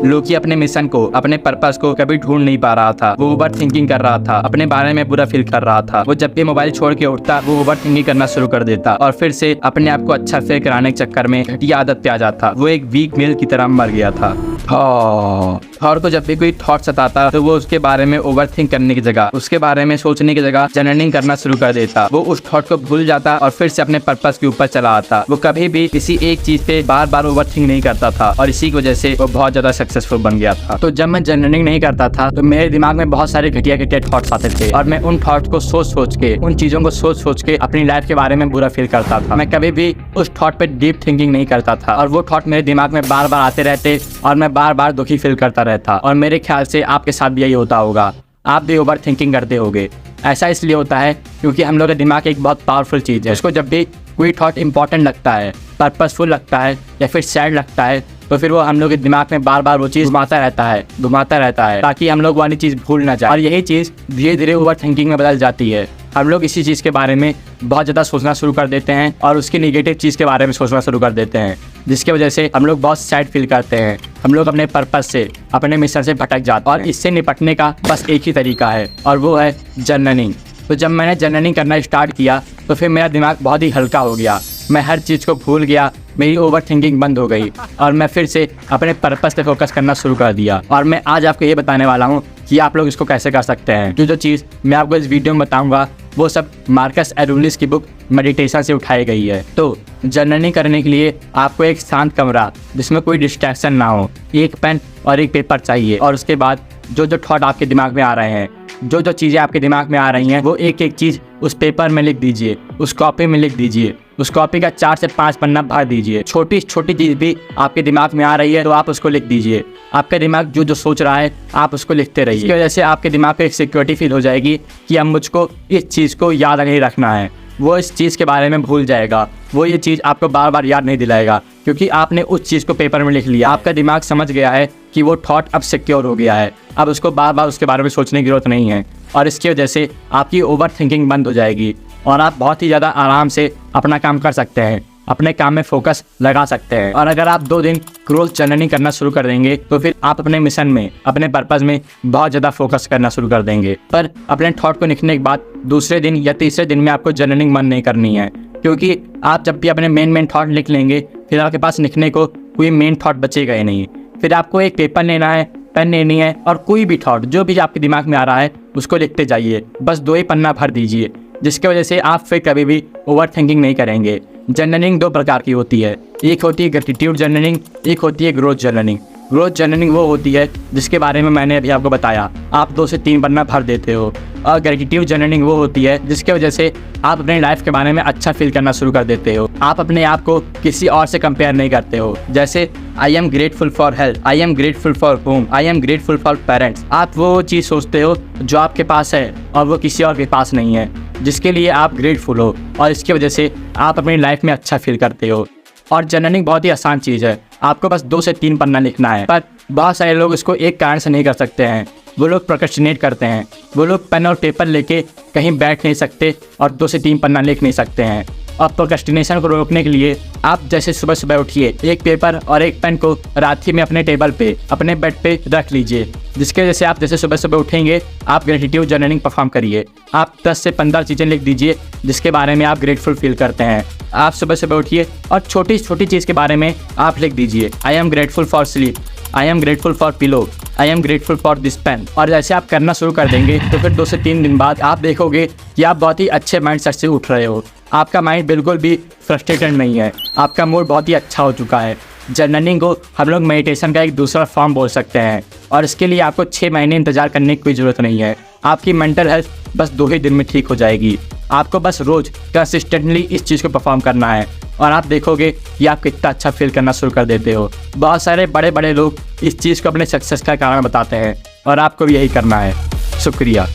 लोकी अपने मिशन को, अपने पर्पस को कभी ढूंढ नहीं पा रहा था। वो ओवर थिंकिंग कर रहा था, अपने बारे में बुरा फील कर रहा था। वो जब भी मोबाइल छोड़ के उठता वो ओवर थिंकिंग करना शुरू कर देता और फिर से अपने आप को अच्छा फील कराने के चक्कर में घटिया आदत पे आ जाता। वो एक वीक मेल की तरह मर गया था। थॉर को जब भी कोई थॉट सताता तो वो उसके बारे में ओवर थिंक करने की जगह, उसके बारे में सोचने की जगह जर्नलिंग करना शुरू कर देता। वो उस थॉट को भूल जाता और फिर से अपने पर्पस के ऊपर चला आता। वो कभी भी किसी एक चीज पे बार बार ओवर थिंक नहीं करता था और इसी की वजह से वो बहुत ज्यादा सक्सेसफुल बन गया था। तो जब मैं जर्नलिंग नहीं करता था तो मेरे दिमाग में बहुत सारे घटिया घटिया थॉट्स आते थे और मैं उन थॉट्स को सोच के, उन चीजों को सोच के अपनी लाइफ के बारे में बुरा फील करता था। मैं कभी भी उस थॉट पे डीप थिंकिंग नहीं करता था और वो थॉट मेरे दिमाग में बार बार आते रहते और मैं बार बार दुखी फील करता रहता। और मेरे ख्याल से आपके साथ भी यही होता होगा, आप भी ओवर थिंकिंग करते होगे। ऐसा इसलिए होता है क्योंकि हम लोग का दिमाग एक बहुत पावरफुल चीज़ है। उसको जब भी कोई थॉट इंपॉर्टेंट लगता है, पर्पसफुल लगता है या फिर सैड लगता है तो फिर वो हम लोग के दिमाग में बार बार वो चीज़ घुमाता रहता है ताकि हम लोग वाली चीज़ भूल ना जाए। और यही चीज़ धीरे धीरे ओवर थिंकिंग में बदल जाती है। हम लोग इसी चीज़ के बारे में बहुत ज़्यादा सोचना शुरू कर देते हैं और उसकी नेगेटिव चीज़ के बारे में सोचना शुरू कर देते हैं, जिसकी वजह से हम लोग बहुत सैड फील करते हैं। हम लोग अपने पर्पस से, अपने मिशन से भटक जाते हैं और इससे निपटने का बस एक ही तरीका है और वो है जर्नलिंग। तो जब मैंने जर्नलिंग करना स्टार्ट किया तो फिर मेरा दिमाग बहुत ही हल्का हो गया। मैं हर चीज़ को भूल गया, मेरी ओवर थिंकिंग बंद हो गई और मैं फिर से अपने पर्पस पे फोकस करना शुरू कर दिया। और मैं आज आपको ये बताने वाला हूँ कि आप लोग इसको कैसे कर सकते हैं। जो चीज़ मैं आपको इस वीडियो में बताऊँगा वो सब मार्कस एरोलिस की बुक मेडिटेशन से उठाई गई है। तो जर्नलिंग करने के लिए आपको एक शांत कमरा जिसमें कोई डिस्ट्रैक्शन ना हो, एक पेन और एक पेपर चाहिए और उसके बाद जो थॉट आपके दिमाग में आ रहे हैं, जो चीज़ें आपके दिमाग में आ रही हैं वो एक एक चीज़ उस पेपर में लिख दीजिए, उस कॉपी में लिख दीजिए। उस कॉपी का 4 से 5 पन्ना भर दीजिए। छोटी छोटी चीज़ भी आपके दिमाग में आ रही है तो आप उसको लिख दीजिए। आपका दिमाग जो सोच रहा है आप उसको लिखते रहिए। इसकी वजह से आपके दिमाग पे एक सिक्योरिटी फील हो जाएगी कि अब मुझको इस चीज़ को याद नहीं रखना है। वो इस चीज़ के बारे में भूल जाएगा, वो ये चीज़ आपको बार बार याद नहीं दिलाएगा क्योंकि आपने उस चीज़ को पेपर में लिख लिया। आपका दिमाग समझ गया है कि वो थॉट अब सिक्योर हो गया है, अब उसको बार बार उसके बारे में सोचने की जरूरत नहीं है और इसकी वजह से आपकी ओवर थिंकिंग बंद हो जाएगी और आप बहुत ही ज़्यादा आराम से अपना काम कर सकते हैं, अपने काम में फोकस लगा सकते हैं। और अगर आप 2 दिन रोज जर्नलिंग करना शुरू कर देंगे तो फिर आप अपने मिशन में, अपने पर्पस में बहुत ज़्यादा फोकस करना शुरू कर देंगे। पर अपने थॉट को लिखने के बाद दूसरे दिन या तीसरे दिन में आपको जर्नलिंग बंद नहीं करनी है क्योंकि आप जब भी अपने मेन थॉट लिख लेंगे फिर आपके पास लिखने को कोई मेन थॉट बचेगा ही नहीं। फिर आपको एक पेपर लेना है, पेन लेनी है और कोई भी थॉट जो भी आपके दिमाग में आ रहा है उसको लिखते जाइए। बस 2 ही पन्ना भर दीजिए, जिसकी वजह से आप फिर कभी भी ओवर थिंकिंग नहीं करेंगे। जर्नलिंग 2 प्रकार की होती है, एक होती है ग्रेटिट्यूड जर्नलिंग, एक होती है ग्रोथ जर्नलिंग। ग्रोथ जर्नलिंग वो होती है जिसके बारे में मैंने अभी आपको बताया, आप 2 से 3 पन्ना भर देते हो। और ग्रेटिट्यूड जर्नलिंग वो होती है जिसकी वजह से आप अपने लाइफ के बारे में अच्छा फील करना शुरू कर देते हो। आप अपने आप को किसी और से कंपेयर नहीं करते हो। जैसे आई am grateful for health, I am grateful for home, I am grateful for parents. आप वो चीज़ सोचते हो जो आपके पास है और वो किसी और के पास नहीं है, जिसके लिए आप ग्रेटफुल हो और इसकी वजह से आप अपनी लाइफ में अच्छा फील करते हो। और जर्नलिंग बहुत ही आसान चीज़ है, आपको बस 2 से 3 पन्ना लिखना है। पर बहुत सारे लोग इसको एक कारण से नहीं कर सकते हैं, वो लोग प्रोक्रेस्टिनेट करते हैं। वो लोग पेन और पेपर लेके कहीं बैठ नहीं सकते और 2 से 3 पन्ना लिख नहीं सकते हैं। और प्रोक्रेस्टिनेशन को रोकने के लिए आप जैसे सुबह सुबह उठिए, एक पेपर और एक पेन को रात में अपने टेबल पे, अपने बेड पे रख लीजिए, जिसके वजह से आप जैसे सुबह सुबह उठेंगे आप ग्रेटिट्यूड जर्नलिंग परफॉर्म करिए। आप 10 से 15 चीज़ें लिख दीजिए जिसके बारे में आप ग्रेटफुल फील करते हैं। आप सुबह सुबह उठिए और छोटी छोटी चीज़ के बारे में आप लिख दीजिए, I am grateful for sleep, I am grateful for pillow, I am grateful for this pen. और जैसे आप करना शुरू कर देंगे तो फिर 2 से 3 दिन बाद आप देखोगे कि आप बहुत ही अच्छे माइंड सेट से उठ रहे हो। आपका माइंड बिल्कुल भी फ्रस्ट्रेटेड नहीं है, आपका मूड बहुत ही अच्छा हो चुका है। जर्नलिंग को हम लोग मेडिटेशन का एक दूसरा फॉर्म बोल सकते हैं और इसके लिए आपको 6 महीने इंतजार करने की कोई ज़रूरत नहीं है। आपकी मेंटल हेल्थ बस 2 ही दिन में ठीक हो जाएगी। आपको बस रोज़ कंसिस्टेंटली इस चीज़ को परफॉर्म करना है और आप देखोगे कि आप कितना अच्छा फील करना शुरू कर देते हो। बहुत सारे बड़े बड़े लोग इस चीज़ को अपने सक्सेस का कारण बताते हैं और आपको भी यही करना है। शुक्रिया।